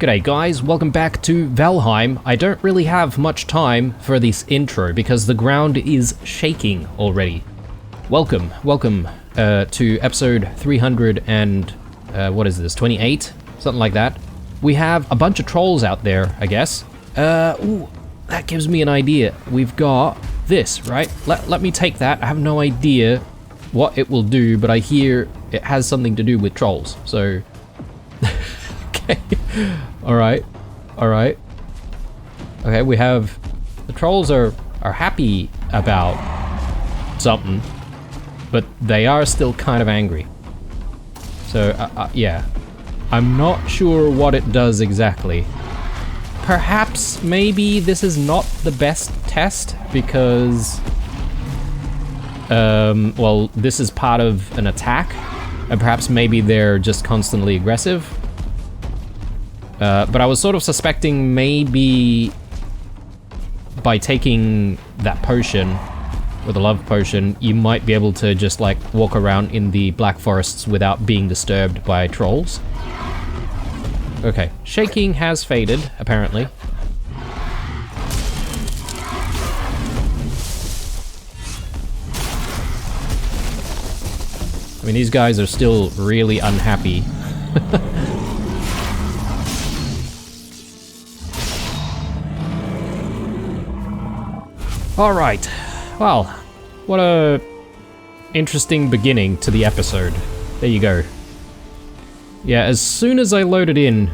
G'day guys, welcome back to Valheim. I don't really have much time for this intro because the ground is shaking already. Welcome to episode 300 and, what is this, 28? Something like that. We have a bunch of trolls out there, I guess. Ooh, that gives me an idea. We've got this, right? Let me take that. I have no idea what it will do, but I hear it has something to do with trolls, so... Okay. Alright. Okay, we have... The trolls are happy about something, but they are still kind of angry. So, yeah. I'm not sure what it does exactly. Perhaps, maybe this is not the best test, because... well, this is part of an attack, and perhaps maybe they're just constantly aggressive. But I was sort of suspecting maybe by taking that potion, or the love potion, you might be able to just like walk around in the black forests without being disturbed by trolls. Okay, shaking has faded, apparently. I mean, these guys are still really unhappy. Alright, well, what a interesting beginning to the episode. There you go. Yeah, as soon as I loaded in,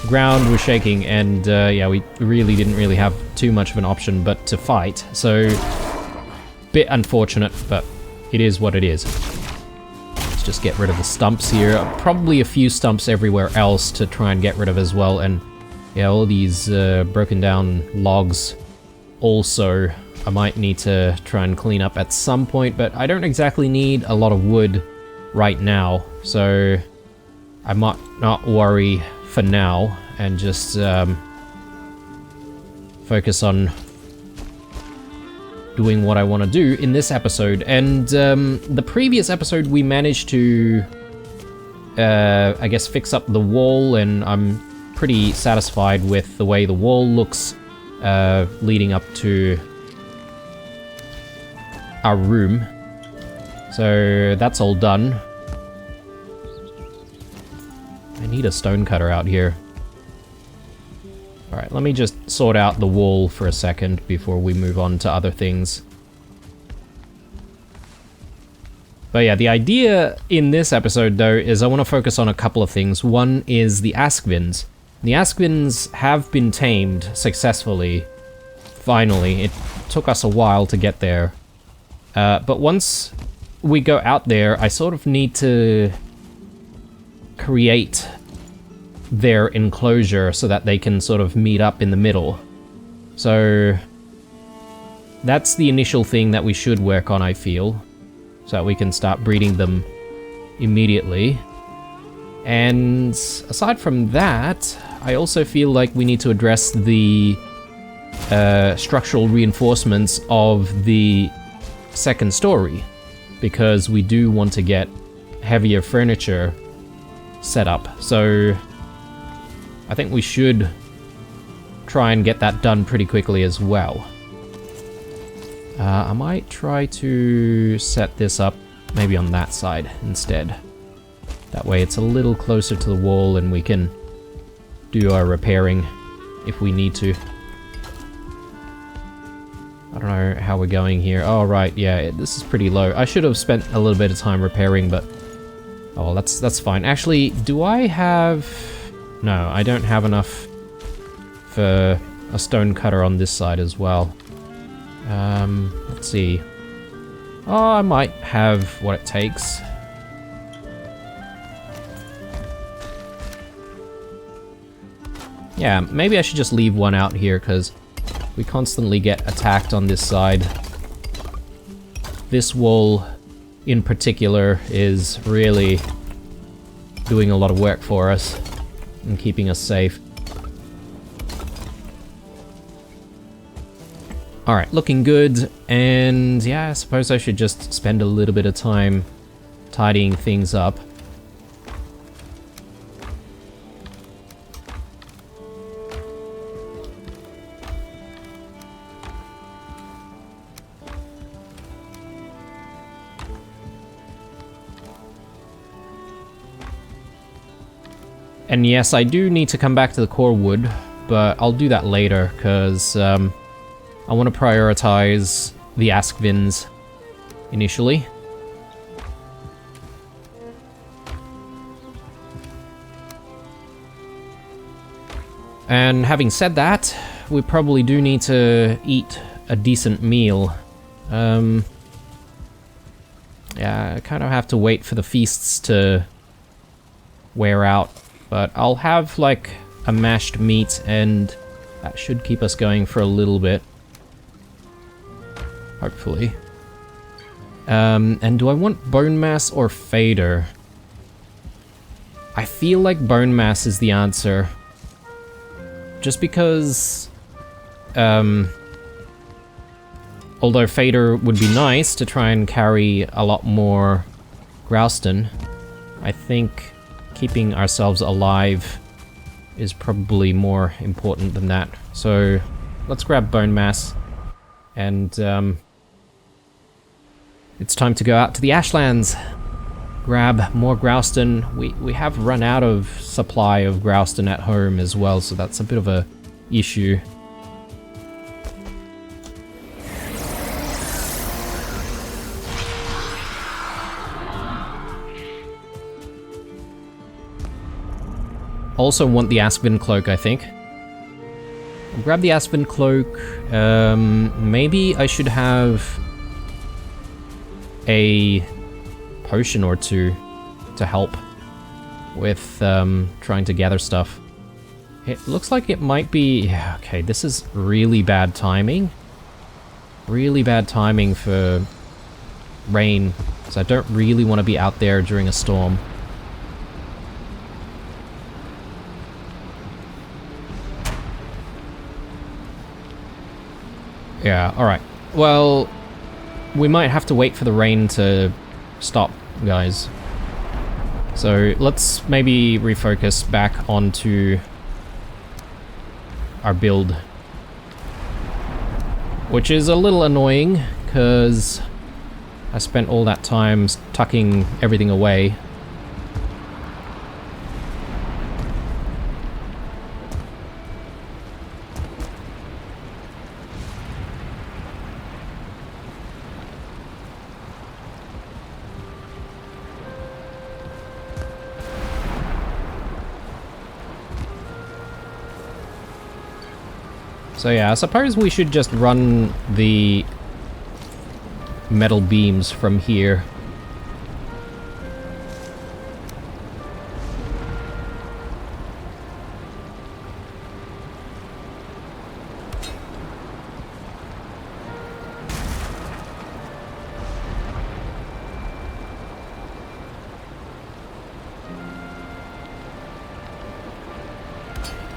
ground was shaking, and yeah, we really didn't have too much of an option but to fight, so bit unfortunate, but it is what it is. Let's just get rid of the stumps here. Probably a few stumps everywhere else to try and get rid of as well, and yeah, all these broken down logs also I might need to try and clean up at some point, but I don't exactly need a lot of wood right now, so I might not worry for now and just focus on doing what I want to do in this episode. And the previous episode we managed to, I guess, fix up the wall, and I'm pretty satisfied with the way the wall looks leading up to our room. So that's all done. I need a stone cutter out here. Alright, let me just sort out the wall for a second before we move on to other things. But yeah, the idea in this episode though is I want to focus on a couple of things. One is the Askvins. The Askvins have been tamed successfully. Finally, it took us a while to get there. But once we go out there, I sort of need to create their enclosure so that they can sort of meet up in the middle. So that's the initial thing that we should work on, I feel, so that we can start breeding them immediately. And aside from that, I also feel like we need to address the structural reinforcements of the second story, because we do want to get heavier furniture set up. So I think we should try and get that done pretty quickly as well. I might try to set this up maybe on that side instead. That way it's a little closer to the wall and we can do our repairing if we need to. I don't know how we're going here. Oh, right, yeah, this is pretty low. I should have spent a little bit of time repairing, but... oh, well, that's fine. Actually, do I have... no, I don't have enough for a stone cutter on this side as well. Let's see. Oh, I might have what it takes. Yeah, maybe I should just leave one out here, because we constantly get attacked on this side. This wall, in particular, is really doing a lot of work for us and keeping us safe. Alright, looking good, and yeah, I suppose I should just spend a little bit of time tidying things up. And yes, I do need to come back to the core wood, but I'll do that later, because I want to prioritize the Askvins initially. And having said that, we probably do need to eat a decent meal. Yeah, I kind of have to wait for the feasts to wear out, but I'll have like a mashed meat and that should keep us going for a little bit. Hopefully. And do I want bone mass or fader? I feel like bone mass is the answer. Just because, although fader would be nice to try and carry a lot more Grouston, I think keeping ourselves alive is probably more important than that. So let's grab bone mass, and it's time to go out to the Ashlands. Grab more Grouston. We have run out of supply of Grouston at home as well, so that's a bit of a issue. Also want the Askvin cloak, I think. I'll grab the Askvin cloak. Maybe I should have a potion or two to help with trying to gather stuff. It looks like it might be... Yeah, okay, this is really bad timing. Really bad timing for rain, so I don't really want to be out there during a storm. Yeah, alright. Well, we might have to wait for the rain to stop, guys. So let's maybe refocus back onto our build. Which is a little annoying, because I spent all that time tucking everything away. So yeah, I suppose we should just run the metal beams from here.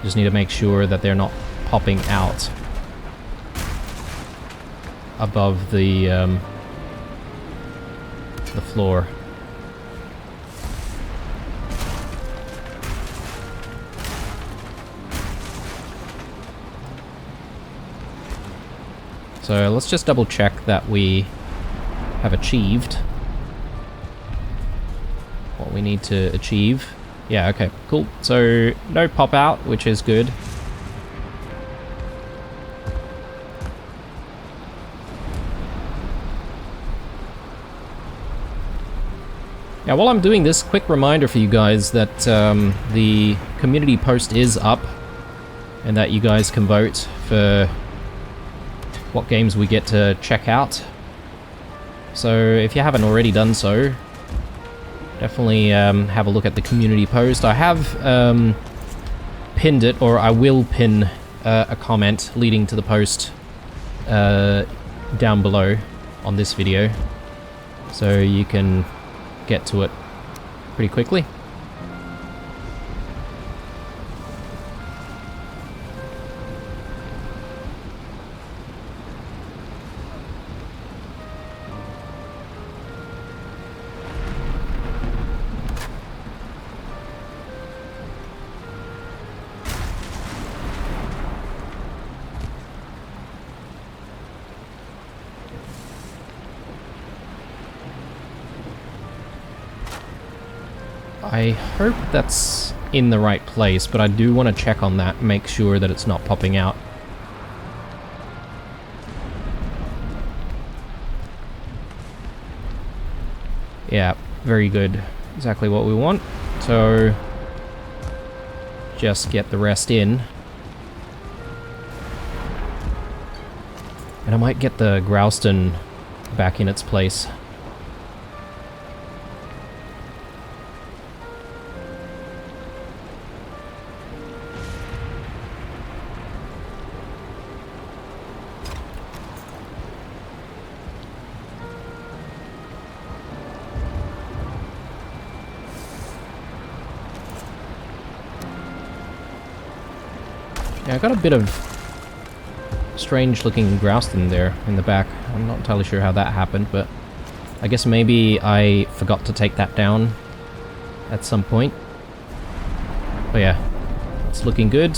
Just need to make sure that they're not popping out above the floor. So let's just double check that we have achieved what we need to achieve. Yeah, okay, cool. So no pop out, which is good. Yeah, while I'm doing this, quick reminder for you guys that the community post is up and that you guys can vote for what games we get to check out. So if you haven't already done so, definitely have a look at the community post. I have pinned it, or I will pin a comment leading to the post down below on this video, so you can get to it pretty quickly. I hope that's in the right place, but I do want to check on that, make sure that it's not popping out. Yeah, very good. Exactly what we want. So, just get the rest in. And I might get the Growston back in its place. Yeah, I got a bit of strange looking Growston there in the back. I'm not entirely sure how that happened, but I guess maybe I forgot to take that down at some point. But yeah, it's looking good.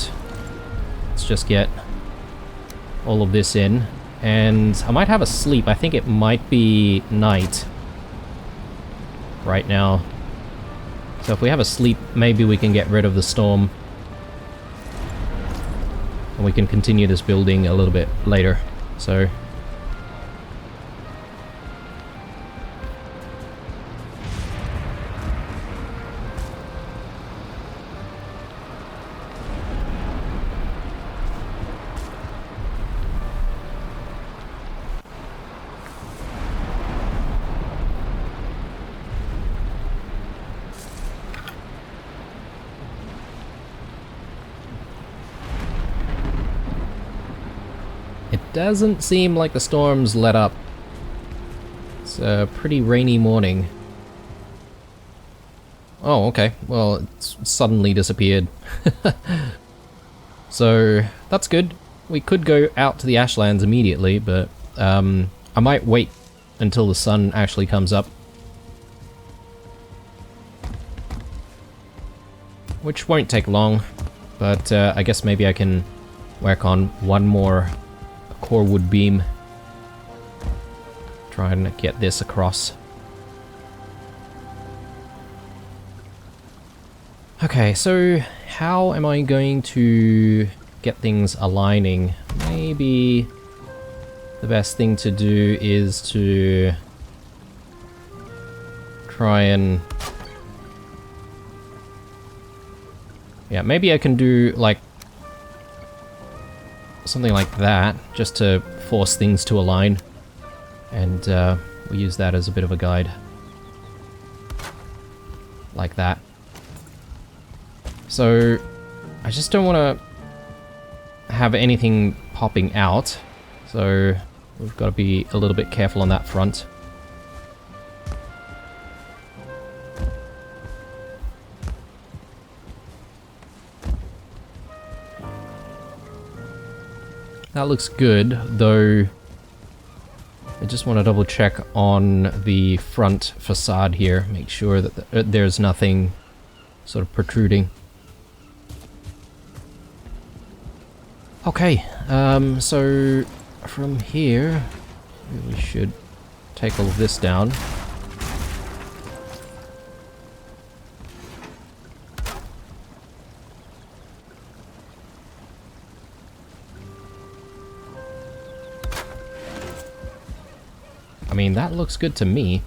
Let's just get all of this in. And I might have a sleep. I think it might be night right now. So if we have a sleep, maybe we can get rid of the storm. And we can continue this building a little bit later. So it doesn't seem like the storm's let up. It's a pretty rainy morning. Oh, okay. Well, it's suddenly disappeared. So, that's good. We could go out to the Ashlands immediately, but I might wait until the sun actually comes up. Which won't take long, but I guess maybe I can work on one more core wood beam. Try and get this across. Okay, so how am I going to get things aligning? Maybe the best thing to do is to try and... yeah, maybe I can do like something like that, just to force things to align. And we'll use that as a bit of a guide. Like that. So, I just don't want to have anything popping out. So, we've got to be a little bit careful on that front. That looks good, though I just want to double check on the front facade here, make sure that there's nothing sort of protruding. Okay, so from here we should take all of this down. I mean, that looks good to me.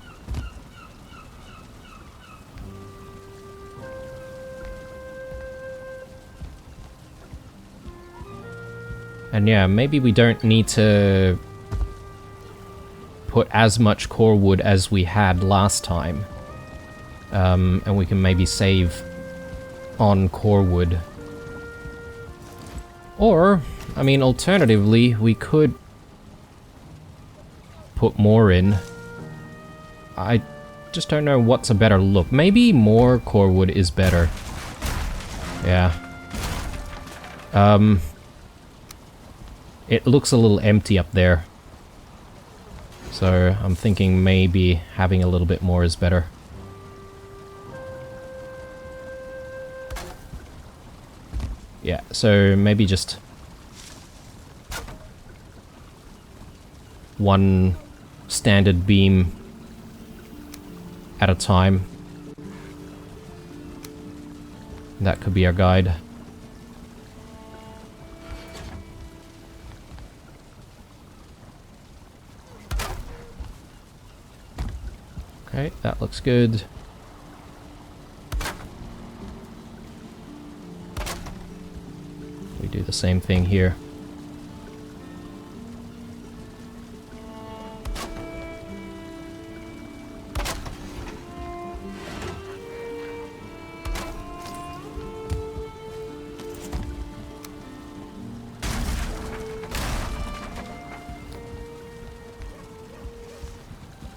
And yeah, maybe we don't need to put as much core wood as we had last time. And we can maybe save on core wood. Or, I mean, alternatively, we could put more in. I just don't know what's a better look. Maybe more core wood is better. Yeah. It looks a little empty up there. So I'm thinking maybe having a little bit more is better. Yeah, so maybe just one standard beam at a time. That could be our guide. Okay, that looks good. We do the same thing here.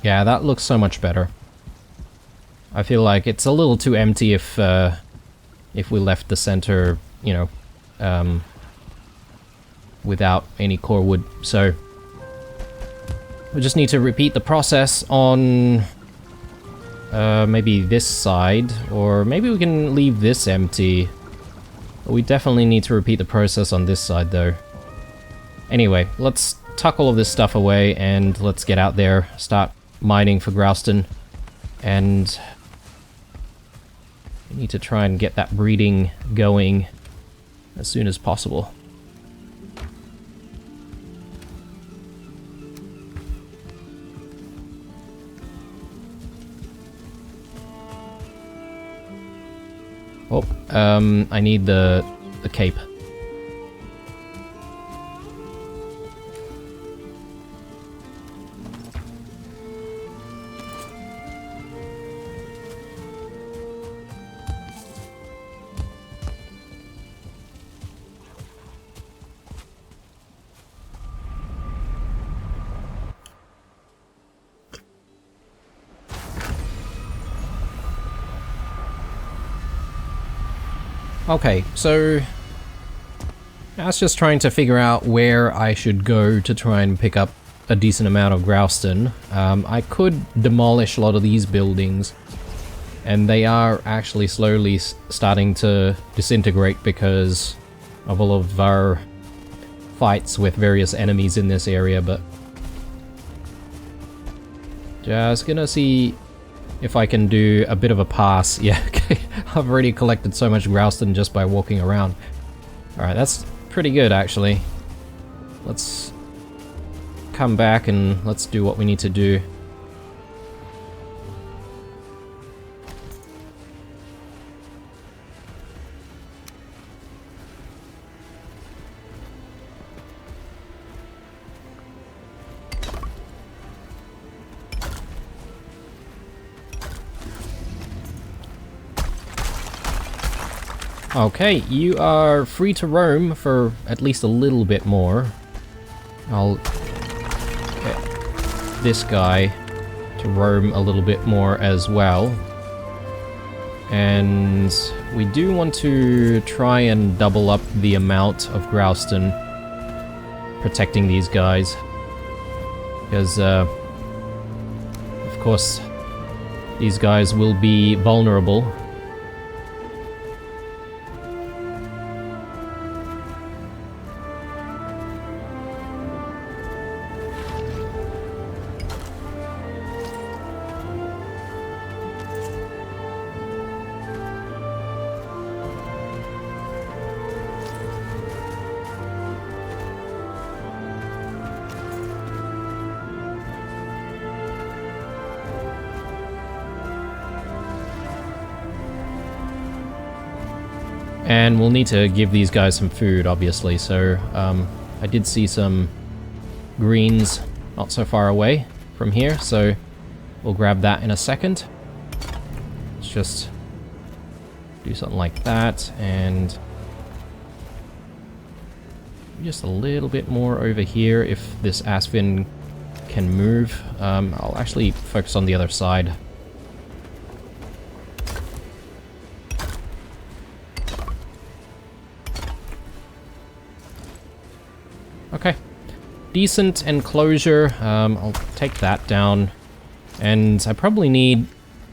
Yeah, that looks so much better. I feel like it's a little too empty if we left the center, you know, without any core wood. So we just need to repeat the process on maybe this side, or maybe we can leave this empty. We definitely need to repeat the process on this side though. Anyway, let's tuck all of this stuff away and let's get out there, start mining for Growston, and we need to try and get that breeding going as soon as possible. Oh, I need the cape. Okay, so I was just trying to figure out where I should go to try and pick up a decent amount of Growston. I could demolish a lot of these buildings, and they are actually slowly starting to disintegrate because of all of our fights with various enemies in this area, but just gonna see if I can do a bit of a pass. Yeah, okay. I've already collected so much Growston just by walking around. Alright, that's pretty good actually. Let's come back and let's do what we need to do. Okay, you are free to roam for at least a little bit more. I'll get this guy to roam a little bit more as well. And we do want to try and double up the amount of Growston protecting these guys. Because, of course, these guys will be vulnerable. And we'll need to give these guys some food, obviously, so I did see some greens not so far away from here, so we'll grab that in a second. Let's just do something like that, and just a little bit more over here if this Aspen can move. I'll actually focus on the other side. Okay, decent enclosure. I'll take that down, and I probably need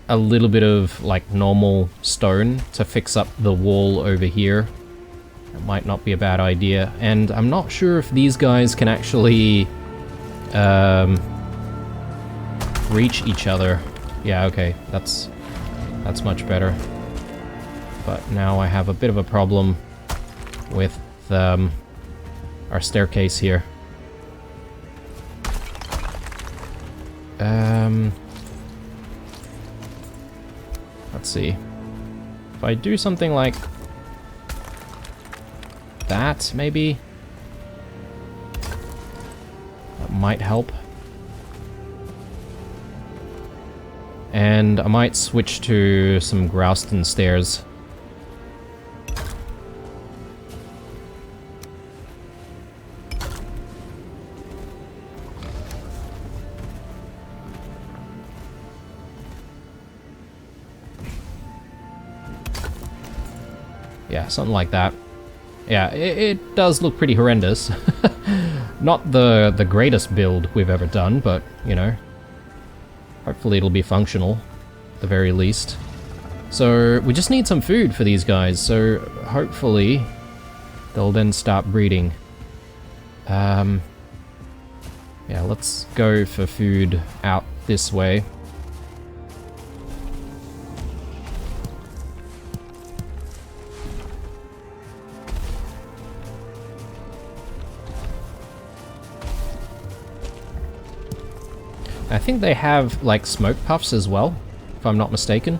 a little bit of like normal stone to fix up the wall over here. That might not be a bad idea, and I'm not sure if these guys can actually reach each other. Yeah, okay, that's much better. But now I have a bit of a problem with our staircase here. Let's see. If I do something like that, maybe that might help. And I might switch to some Grouston stairs. Yeah, something like that. Yeah, it does look pretty horrendous. Not the greatest build we've ever done, but, you know, hopefully it'll be functional, at the very least. So, we just need some food for these guys, so hopefully they'll then start breeding. Yeah, let's go for food out this way. I think they have, like, smoke puffs as well, if I'm not mistaken.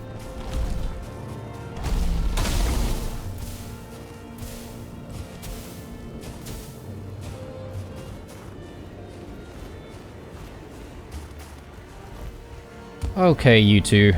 Okay, you two.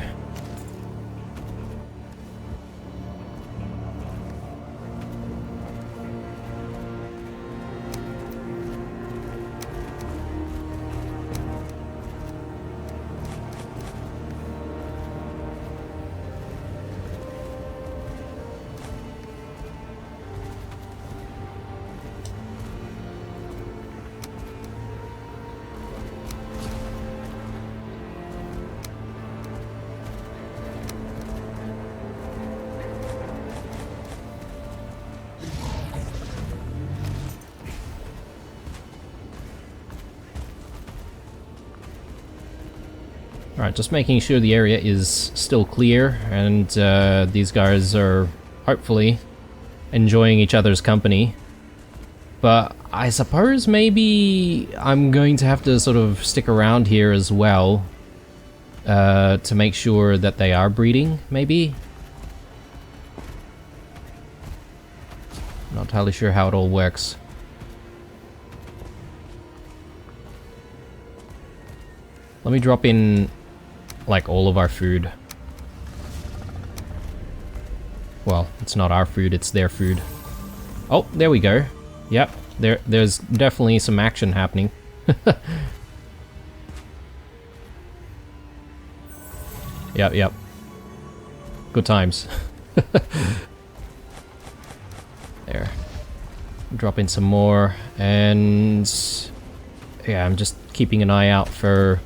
Alright, just making sure the area is still clear, and these guys are hopefully enjoying each other's company. But I suppose maybe I'm going to have to sort of stick around here as well to make sure that they are breeding, maybe? Not entirely sure how it all works. Let me drop in, like, all of our food. Well, it's not our food, it's their food. Oh, there we go. Yep, there's definitely some action happening. Yep. Good times. There. Drop in some more, and yeah, I'm just keeping an eye out for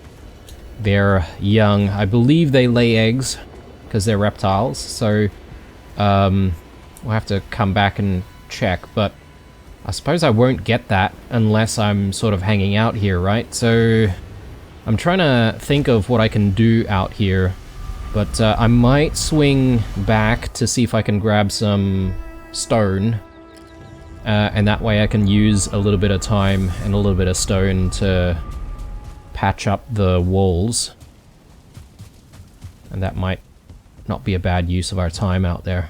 their young. I believe they lay eggs because they're reptiles, so we'll have to come back and check, but I suppose I won't get that unless I'm sort of hanging out here, right? So I'm trying to think of what I can do out here, but I might swing back to see if I can grab some stone, and that way I can use a little bit of time and a little bit of stone to patch up the walls, and that might not be a bad use of our time out there.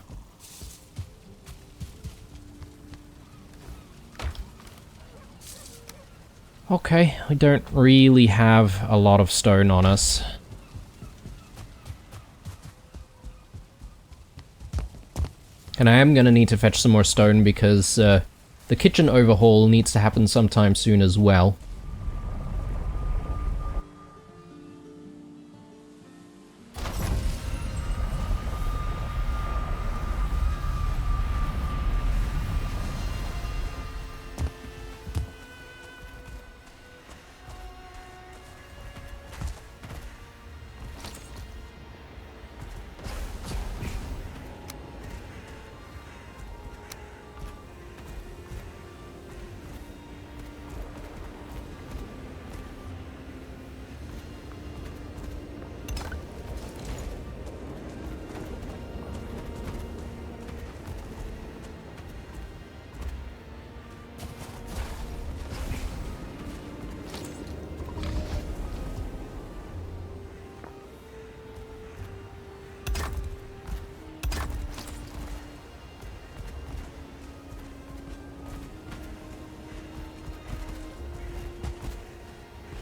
Okay, we don't really have a lot of stone on us. And I am gonna need to fetch some more stone because the kitchen overhaul needs to happen sometime soon as well.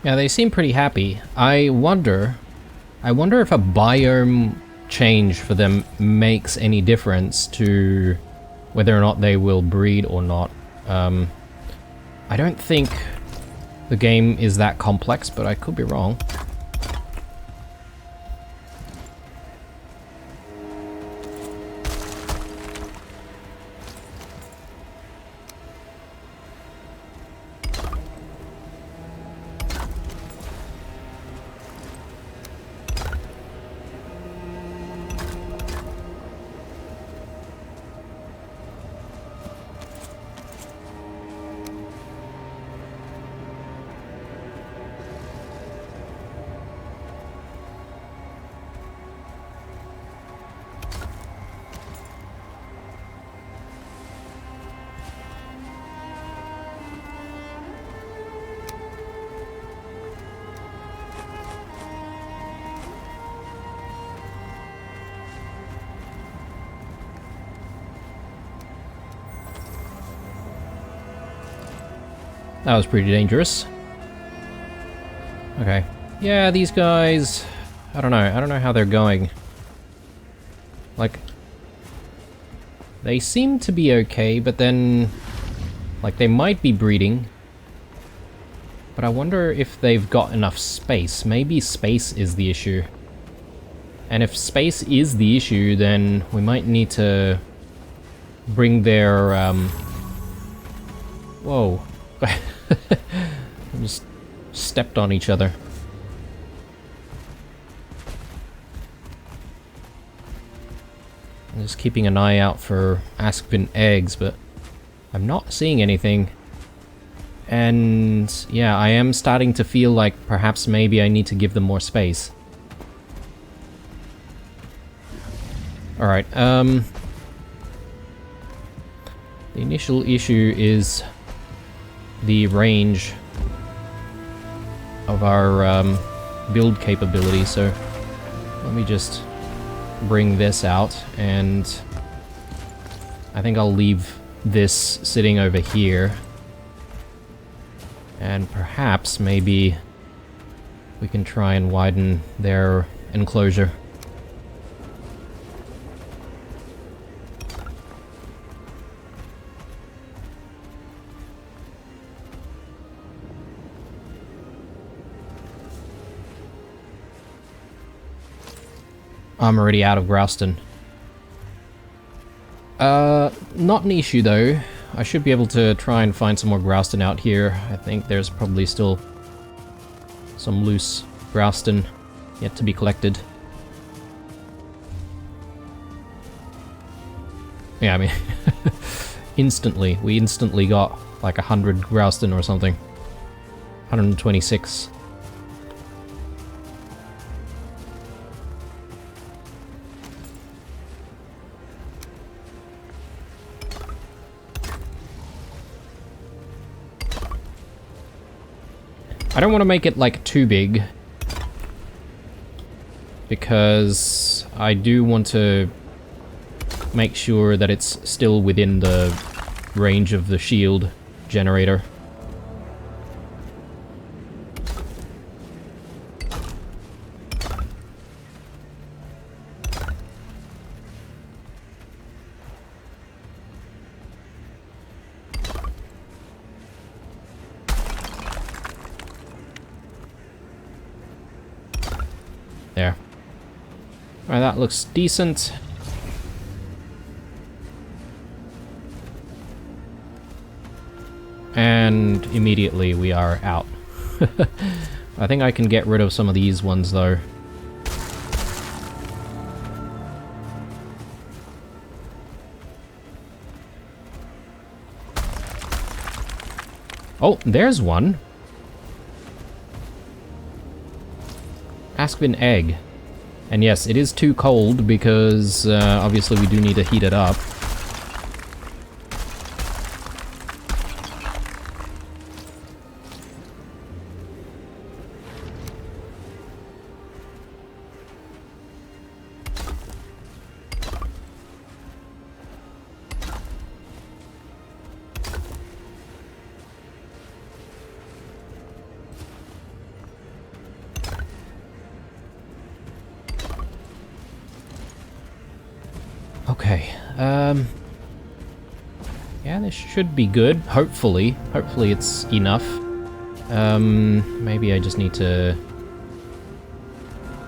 Yeah, they seem pretty happy. I wonder if a biome change for them makes any difference to whether or not they will breed or not. I don't think the game is that complex, but I could be wrong. That was pretty dangerous. Okay. Yeah, these guys... I don't know how they're going. Like... They seem to be okay, but then... Like, they might be breeding. But I wonder if they've got enough space. Maybe space is the issue. And if space is the issue, then we might need to... bring their, Whoa. Just stepped on each other. I'm just keeping an eye out for Askvin eggs, but I'm not seeing anything. And yeah, I am starting to feel like perhaps maybe I need to give them more space. Alright, the initial issue is the range of our build capability, so let me just bring this out, and I think I'll leave this sitting over here, and perhaps maybe we can try and widen their enclosure. I'm already out of Grouston. Not an issue though. I should be able to try and find some more Grouston out here. I think there's probably still some loose Grouston yet to be collected. Yeah, I mean, we instantly got like 100 Grouston or something. 126. I don't want to make it like too big, because I do want to make sure that it's still within the range of the shield generator. There. Alright, that looks decent. And immediately we are out. I think I can get rid of some of these ones though. Oh, there's one. Askvin egg. And yes, it is too cold because obviously we do need to heat it up. Yeah, this should be good. Hopefully. Hopefully it's enough. Maybe I just need to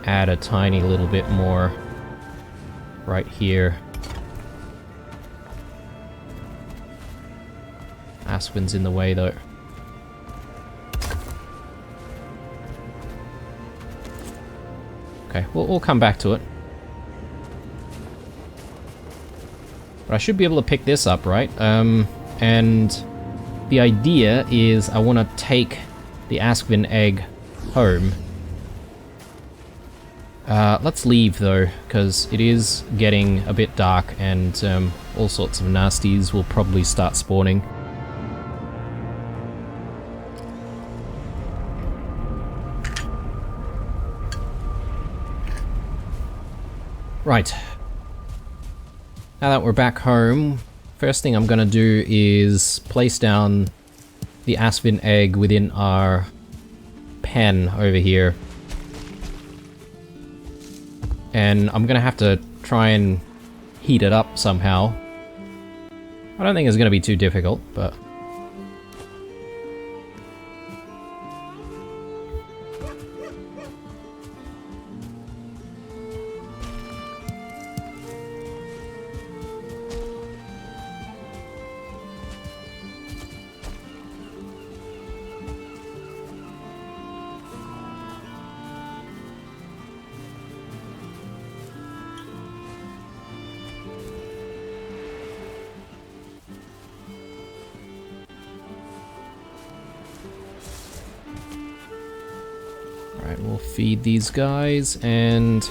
add a tiny little bit more right here. Aspen's in the way though. Okay, we'll come back to it. But I should be able to pick this up, right? And the idea is I want to take the Askvin egg home. Let's leave though, because it is getting a bit dark and all sorts of nasties will probably start spawning. Right. Now that we're back home, first thing I'm gonna do is place down the Askvin egg within our pen over here. And I'm gonna have to try and heat it up somehow. I don't think it's gonna be too difficult, but... Alright, we'll feed these guys, and...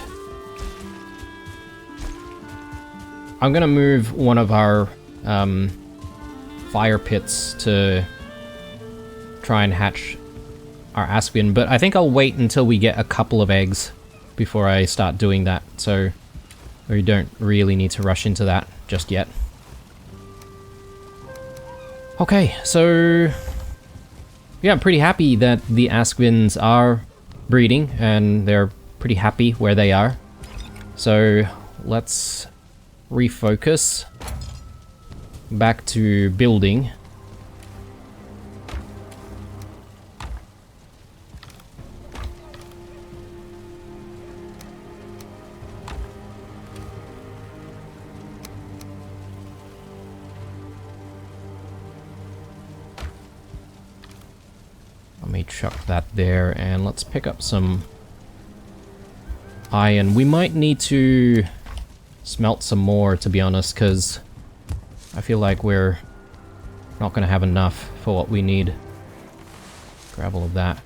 I'm gonna move one of our fire pits to try and hatch our Askvin, but I think I'll wait until we get a couple of eggs before I start doing that, so we don't really need to rush into that just yet. Okay, so... yeah, I'm pretty happy that the Askvins are breeding, and they're pretty happy where they are. So let's refocus back to building. Let me chuck that there, and let's pick up some iron. We might need to smelt some more, to be honest, because I feel like we're not going to have enough for what we need. Grab all of that.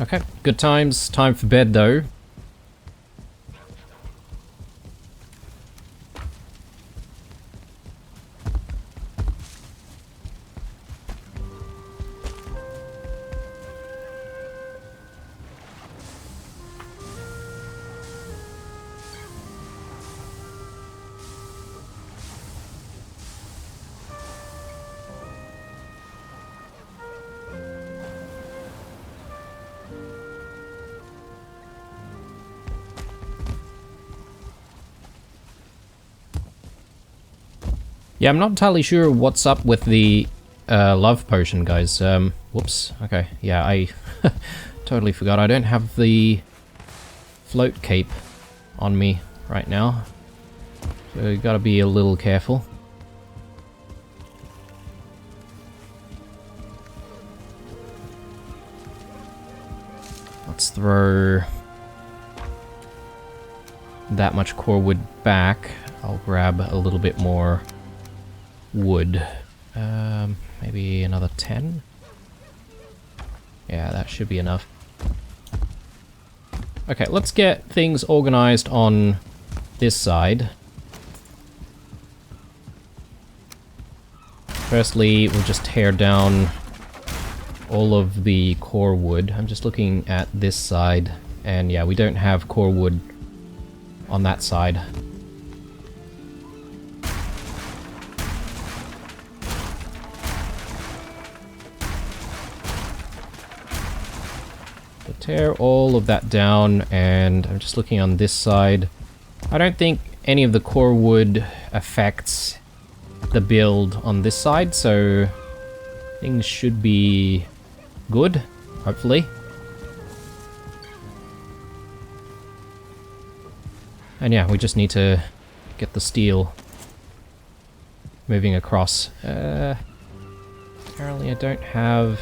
Okay, good times. Time for bed, though. Yeah, I'm not entirely sure what's up with the love potion, guys. Whoops. Okay, yeah, I totally forgot. I don't have the float cape on me right now. So you gotta be a little careful. Let's throw that much core wood back. I'll grab a little bit more wood. Maybe another 10? Yeah, that should be enough. Okay, let's get things organized on this side. Firstly, we'll just tear down all of the core wood. I'm just looking at this side, and yeah, we don't have core wood on that side. So tear all of that down, and I'm just looking on this side. I don't think any of the core wood affects the build on this side, so things should be good, hopefully. And yeah, we just need to get the steel moving across. Apparently I don't have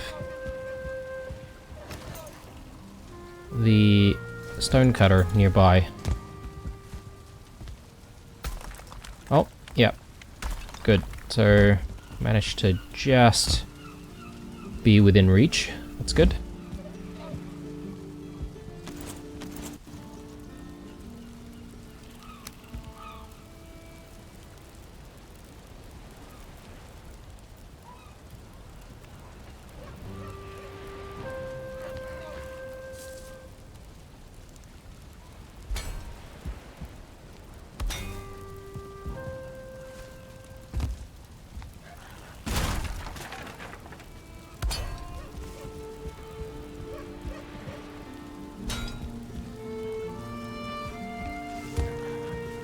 the stone cutter nearby. Oh, yeah. Good. So, managed to just be within reach. That's good.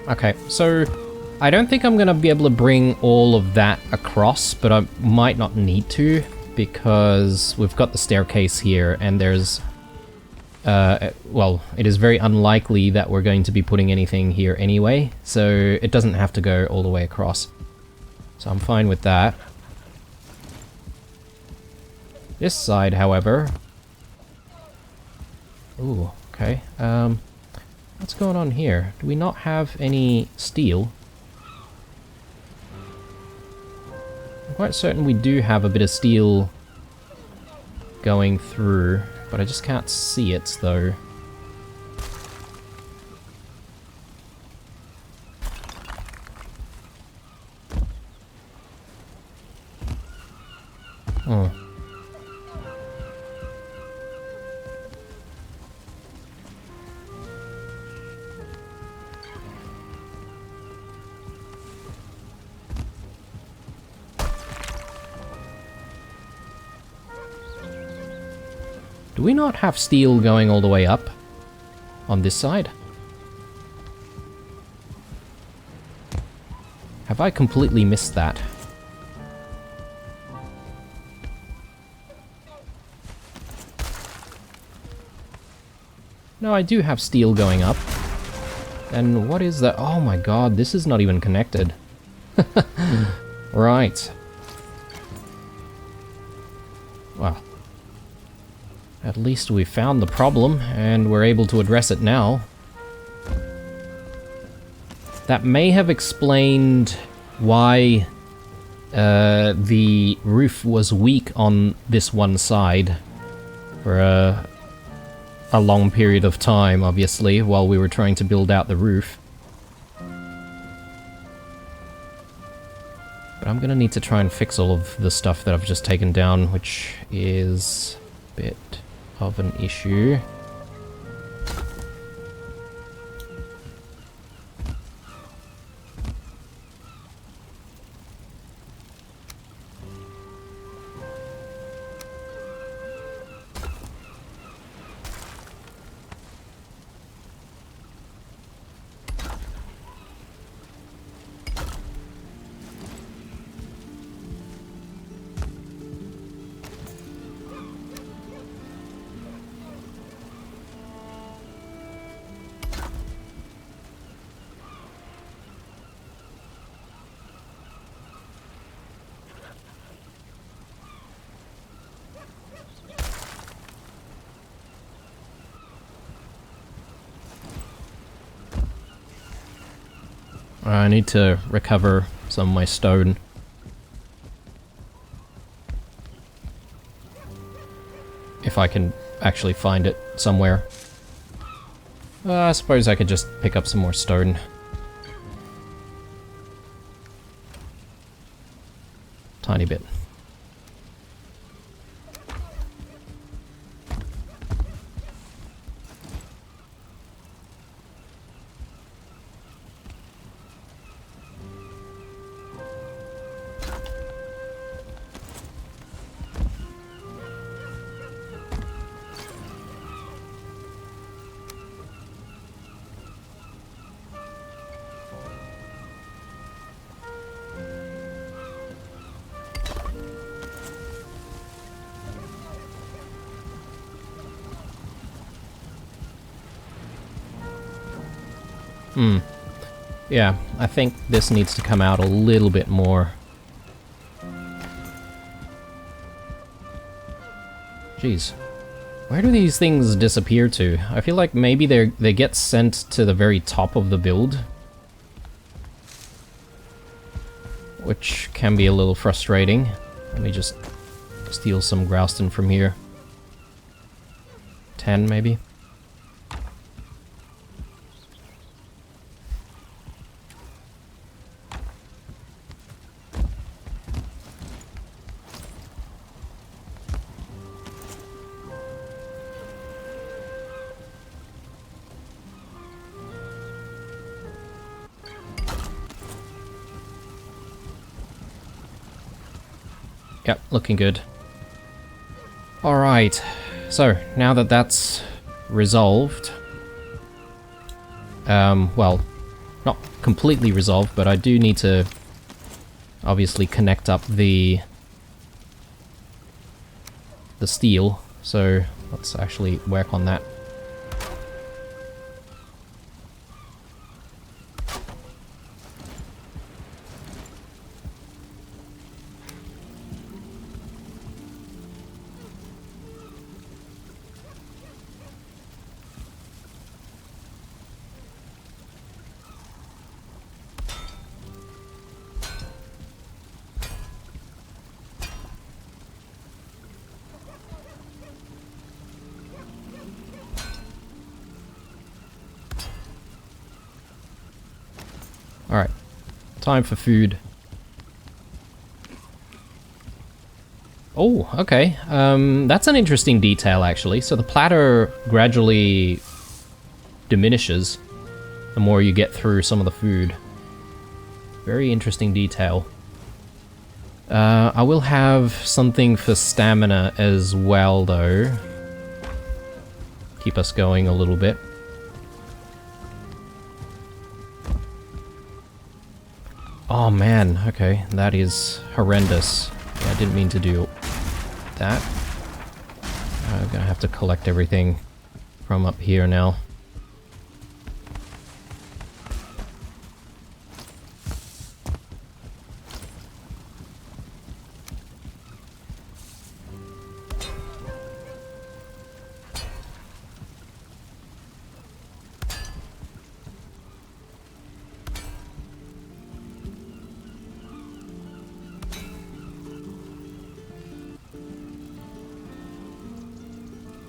Okay, so I don't think I'm gonna be able to bring all of that across, but I might not need to, because we've got the staircase here, and there's... well, it is very unlikely that we're going to be putting anything here anyway, so it doesn't have to go all the way across. So I'm fine with that. This side, however... Ooh, okay. What's going on here? Do we not have any steel? I'm quite certain we do have a bit of steel going through, but I just can't see it, though. Oh. Do we not have steel going all the way up on this side? Have I completely missed that? No, I do have steel going up. And what is that? Oh my god, this is not even connected. Right. Well. At least we found the problem, and we're able to address it now. That may have explained why the roof was weak on this one side for a long period of time, obviously, while we were trying to build out the roof. But I'm gonna need to try and fix all of the stuff that I've just taken down, which is a bit of an issue. I need to recover some of my stone. If I can actually find it somewhere. I suppose I could just pick up some more stone. Tiny bit. Yeah, I think this needs to come out a little bit more. Jeez. Where do these things disappear to? I feel like maybe they get sent to the very top of the build. Which can be a little frustrating. Let me just steal some Grouston from here. 10 maybe? Yep, looking good. Alright, so now that that's resolved, well, not completely resolved, but I do need to obviously connect up the steel, so let's actually work on that. Alright, time for food. Oh, okay. That's an interesting detail, actually. So the platter gradually diminishes the more you get through some of the food. Very interesting detail. I will have something for stamina as well, though. Keep us going a little bit. Oh man, okay, that is horrendous. Yeah, I didn't mean to do that. I'm gonna have to collect everything from up here now.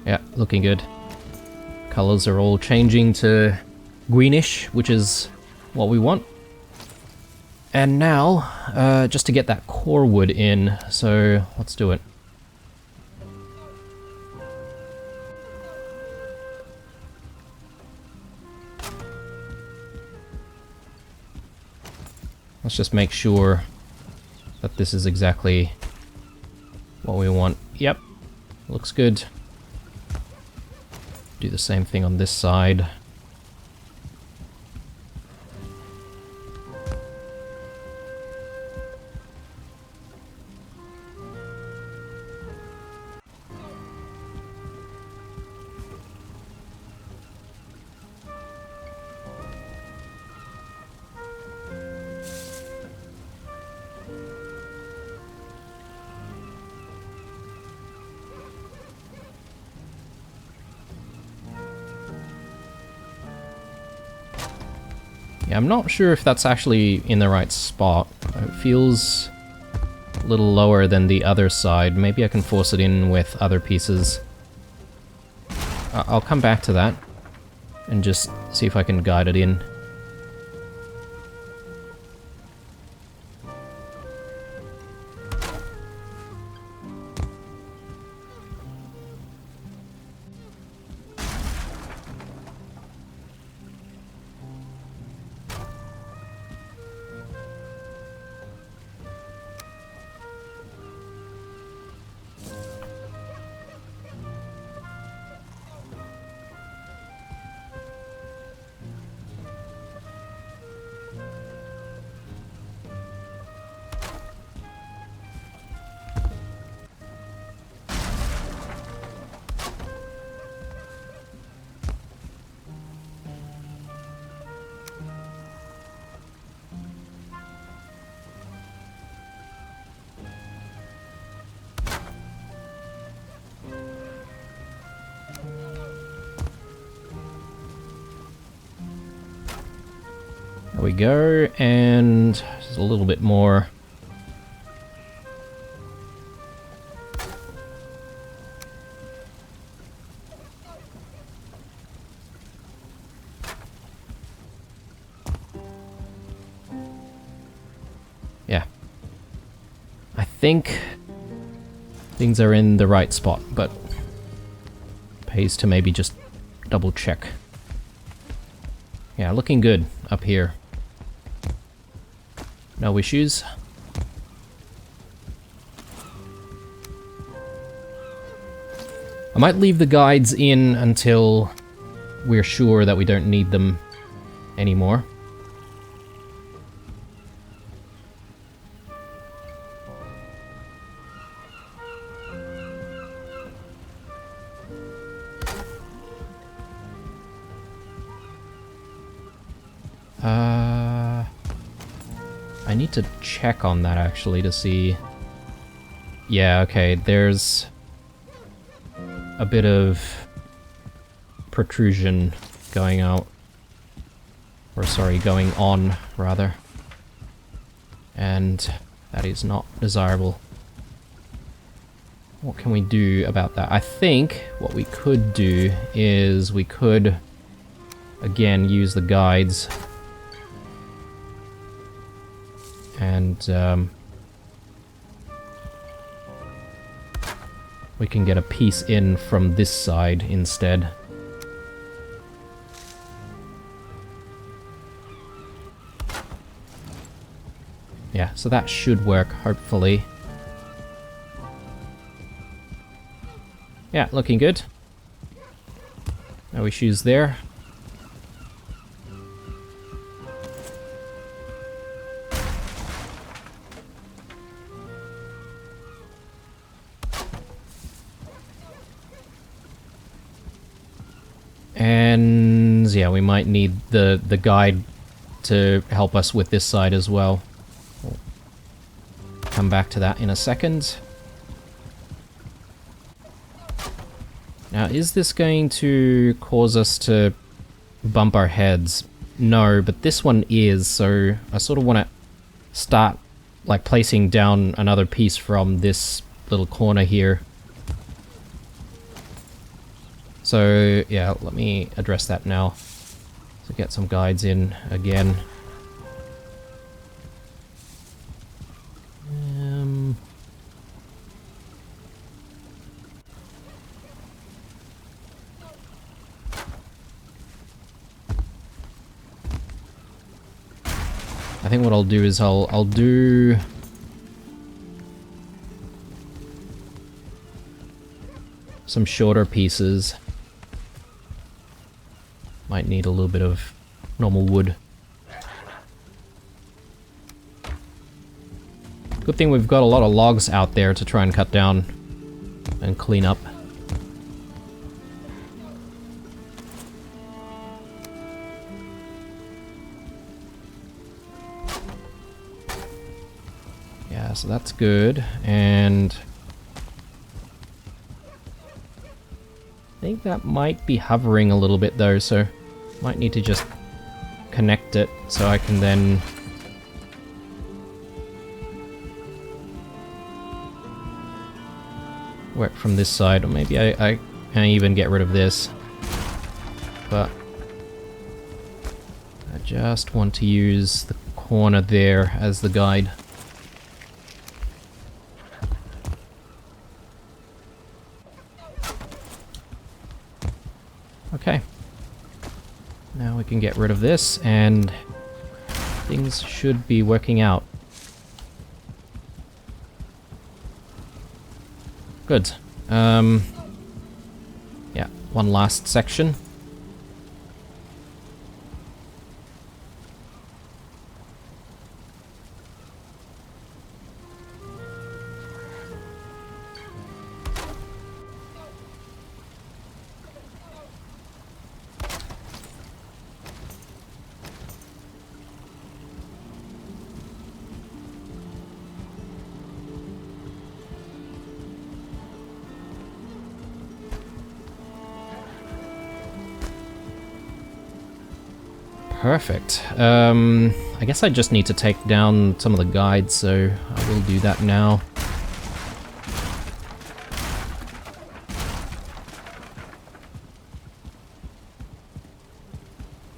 Yeah, looking good. Colors are all changing to greenish, which is what we want. And now, just to get that core wood in, so let's do it. Let's just make sure that this is exactly what we want. Yep, looks good. Do the same thing on this side. Yeah, I'm not sure if that's actually in the right spot. It feels a little lower than the other side. Maybe I can force it in with other pieces. I'll come back to that. and just see if I can guide it in. There we go, and just a little bit more. Yeah. I think things are in the right spot, but pays to maybe just double check. Yeah, looking good up here. No issues. I might leave the guides in until we're sure that we don't need them anymore. I need to check on that actually to see. Yeah, okay, there's a bit of protrusion going out. Or sorry, going on, rather. And that is not desirable. What can we do about that? I think what we could do is we could, again, use the guides. And we can get a piece in from this side instead. Yeah, so that should work, hopefully. Yeah, looking good. No issues there. And yeah, we might need the guide to help us with this side as well. We'll come back to that in a second. Now, is this going to cause us to bump our heads? No, but this one is, so I sort of want to start like placing down another piece from this little corner here. So, yeah, let me address that now. So get some guides in again. I think what I'll do is I'll do some shorter pieces. Might need a little bit of normal wood. Good thing we've got a lot of logs out there to try and cut down and clean up. Yeah, so that's good, and I think that might be hovering a little bit though, so might need to just connect it so I can then work from this side, or maybe I can even get rid of this, but Just want to use the corner there as the guide. Okay. Now we can get rid of this, and things should be working out. Good. Yeah, one last section. Perfect. I guess I just need to take down some of the guides, so I will do that now.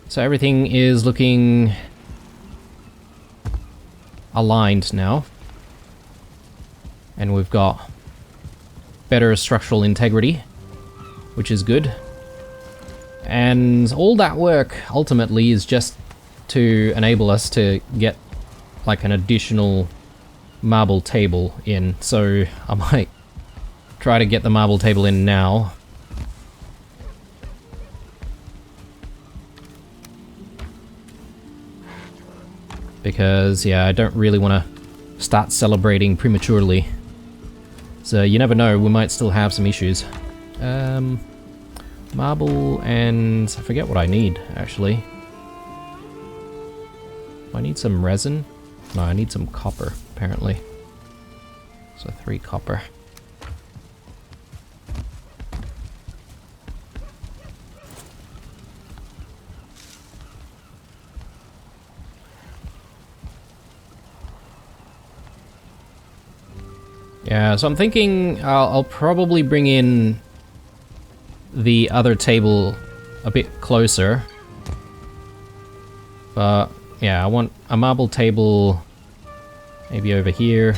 So everything is looking aligned now. And we've got better structural integrity, which is good. And all that work ultimately is just to enable us to get like an additional marble table in. So I might try to get the marble table in now. Because, yeah, I don't really want to start celebrating prematurely. So you never know, we might still have some issues. Marble and... I forget what I need, actually. I need some resin? No, I need some copper, apparently. So 3 copper. Yeah, so I'm thinking I'll probably bring in the other table a bit closer. But yeah, I want a marble table maybe over here.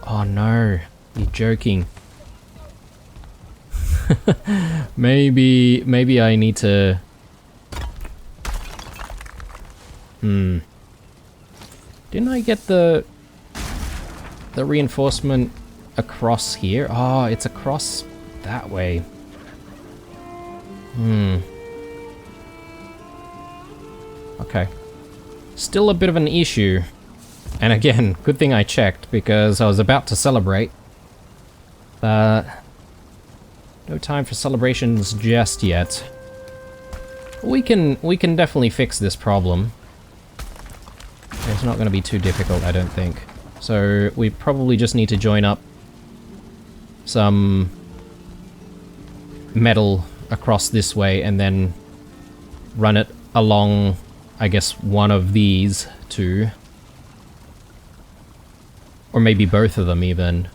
Oh no, you're joking. Maybe I need to... Didn't I get the reinforcement across here? Oh, it's across that way. Okay. Still a bit of an issue. And again, good thing I checked, because I was about to celebrate. But no time for celebrations just yet. We can definitely fix this problem. It's not going to be too difficult, I don't think. So we probably just need to join up some metal across this way and then run it along, I guess, one of these two. Or maybe both of them even.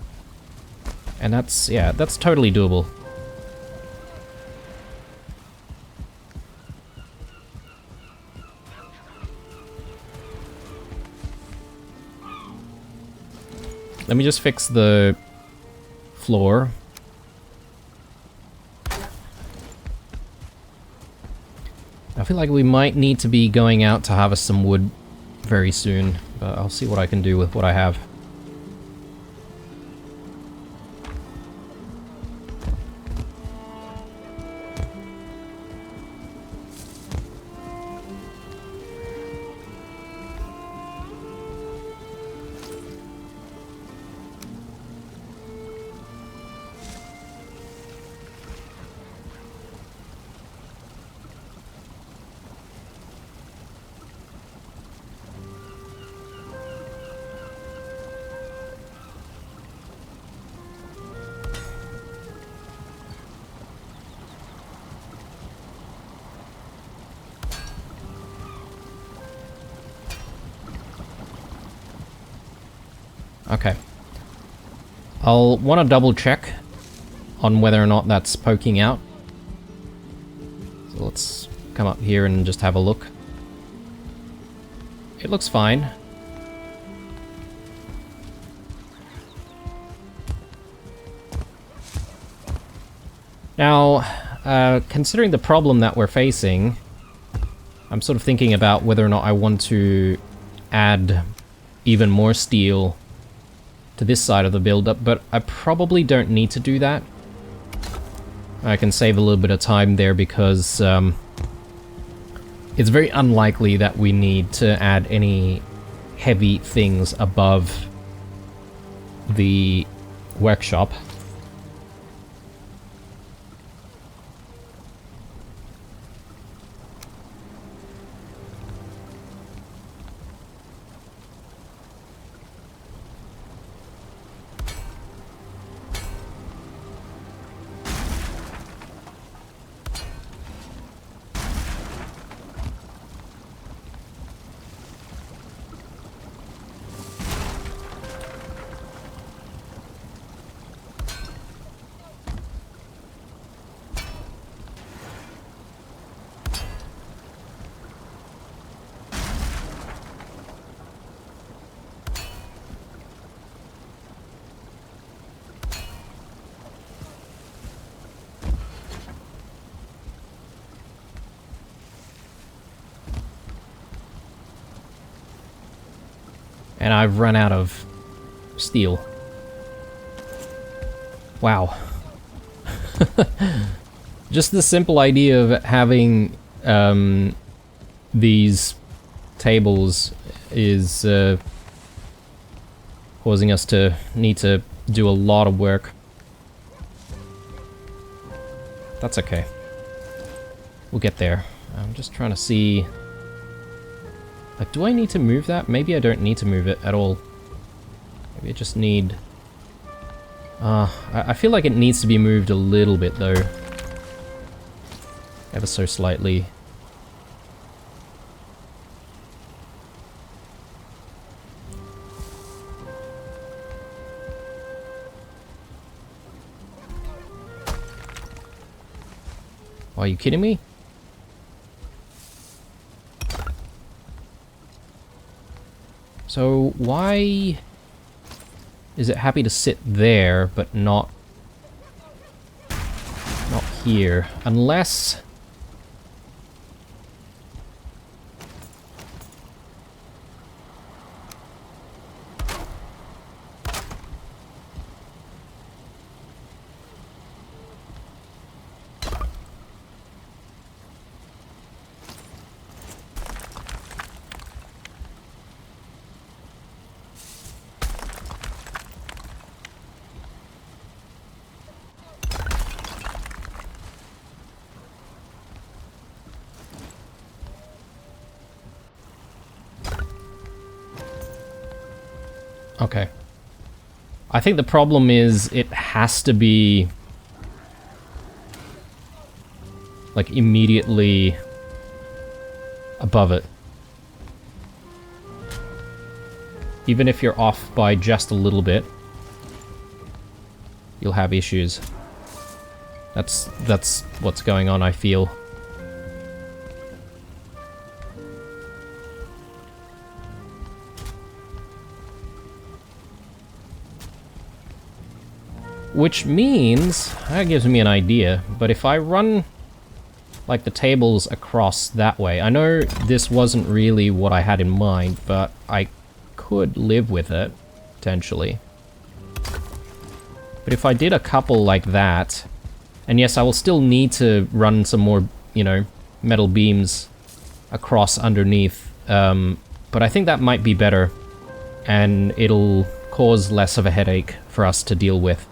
And that's, yeah, that's totally doable. Let me just fix the floor. I feel like we might need to be going out to harvest some wood very soon, but I'll see what I can do with what I have. Okay. I'll want to double check on whether or not that's poking out. So let's come up here and just have a look. It looks fine. Now, considering the problem that we're facing, I'm sort of thinking about whether or not I want to add even more steel to this side of the build-up, but I probably don't need to do that. I can save a little bit of time there because it's very unlikely that we need to add any heavy things above the workshop. And I've run out of steel. Wow. Just the simple idea of having these tables is causing us to need to do a lot of work. That's okay. We'll get there. I'm just trying to see... Like, do I need to move that? Maybe I don't need to move it at all. Maybe I just need... I feel like it needs to be moved a little bit, though. Ever so slightly. Are you kidding me? So why is it happy to sit there, but not here? Unless... Okay. I think the problem is it has to be like immediately above it. Even if you're off by just a little bit, you'll have issues. That's what's going on, I feel. Which means, that gives me an idea, but if I run like the tables across that way, I know this wasn't really what I had in mind, but I could live with it, potentially. But if I did a couple like that, and yes, I will still need to run some more, you know, metal beams across underneath, but I think that might be better, and it'll cause less of a headache for us to deal with.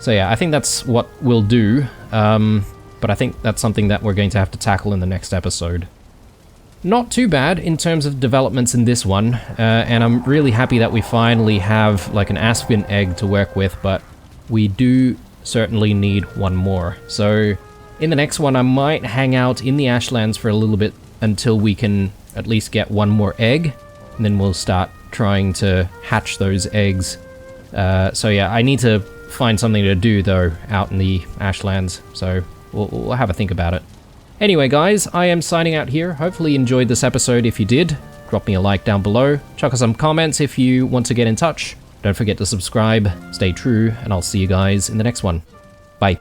So yeah, I think that's what we'll do, but I think that's something that we're going to have to tackle in the next episode. Not too bad in terms of developments in this one, and I'm really happy that we finally have like an Aspen egg to work with, but we do certainly need one more. So in the next one I might hang out in the Ashlands for a little bit until we can at least get one more egg, and then we'll start trying to hatch those eggs. So yeah, I need to find something to do though out in the Ashlands, so we'll have a think about it. Anyway, guys, I am signing out here. Hopefully you enjoyed this episode. If you did, drop me a like down below. Chuck us some comments if you want to get in touch. Don't forget to subscribe, stay true, and I'll see you guys in the next one. Bye.